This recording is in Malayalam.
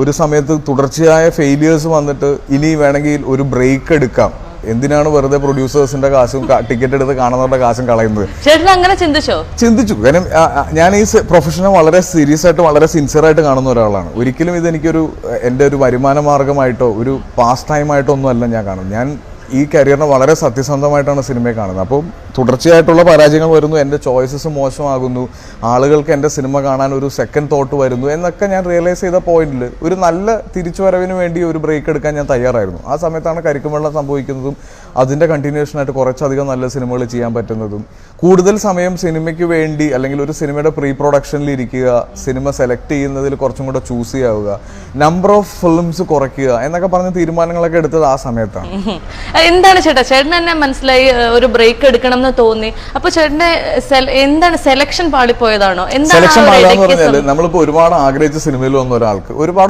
ഒരു സമയത്ത് തുടർച്ചയായ ഫെയിലിയേഴ്സ് വന്നിട്ട് ഇനി വേണമെങ്കിൽ ഒരു ബ്രേക്ക് എടുക്കാം, എന്തിനാണ് വെറുതെ പ്രൊഡ്യൂസേഴ്സിന്റെ കാശും ടിക്കറ്റ് എടുത്ത് കാണുന്നവരുടെ കാശും കളയുന്നത്. അങ്ങനെ ചിന്തിച്ചു. കാരണം ഞാൻ ഈ പ്രൊഫഷനെ വളരെ സീരിയസ് ആയിട്ട് വളരെ സിൻസിയർ ആയിട്ട് കാണുന്ന ഒരാളാണ്. ഒരിക്കലും ഇത് എനിക്കൊരു എൻ്റെ ഒരു വരുമാന മാർഗമായിട്ടോ ഒരു പാസ് ടൈമായിട്ടോ ഒന്നും അല്ല ഞാൻ കാണുന്നത്. ഞാൻ ഈ കരിയറിനെ വളരെ സത്യസന്ധമായിട്ടാണ് സിനിമയെ കാണുന്നത്. അപ്പം തുടർച്ചയായിട്ടുള്ള പരാജയങ്ങൾ വരുന്നു, എൻ്റെ ചോയ്സസ് മോശമാകുന്നു, ആളുകൾക്ക് എൻ്റെ സിനിമ കാണാൻ ഒരു സെക്കൻഡ് തോട്ട് വരുന്നു എന്നൊക്കെ ഞാൻ റിയലൈസ് ചെയ്ത പോയിന്റിൽ ഒരു നല്ല തിരിച്ചുവരവിന് വേണ്ടി ഒരു ബ്രേക്ക് എടുക്കാൻ ഞാൻ തയ്യാറായിരുന്നു. ആ സമയത്താണ് കരിക്കും വെള്ളം സംഭവിക്കുന്നതും അതിൻ്റെ കണ്ടിന്യൂഷനായിട്ട് കുറച്ചധികം നല്ല സിനിമകൾ ചെയ്യാൻ പറ്റുന്നതും കൂടുതൽ സമയം സിനിമയ്ക്ക് വേണ്ടി അല്ലെങ്കിൽ ഒരു സിനിമയുടെ പ്രീ പ്രൊഡക്ഷനിൽ ഇരിക്കുക, സിനിമ സെലക്ട് ചെയ്യുന്നതിൽ കുറച്ചും കൂടെ ചൂസ് ചെയ്യാവുക, നമ്പർ ഓഫ് ഫിലിംസ് കുറയ്ക്കുക എന്നൊക്കെ പറഞ്ഞ തീരുമാനങ്ങളൊക്കെ എടുത്തത് ആ സമയത്താണ്. എന്താണ് ചേട്ടൻ തന്നെ മനസ്സിലായി ഒരു ബ്രേക്ക് എടുക്കണം എന്ന് തോന്നി. അപ്പൊ ചേട്ടന്റെ എന്താണ് സെലക്ഷൻ പാളിപ്പോയതാണോ? സെലക്ഷൻ പാടാന്ന് പറഞ്ഞാല് നമ്മളിപ്പോ ഒരുപാട് ആഗ്രഹിച്ച സിനിമയിൽ വന്ന ഒരാൾക്ക് ഒരുപാട്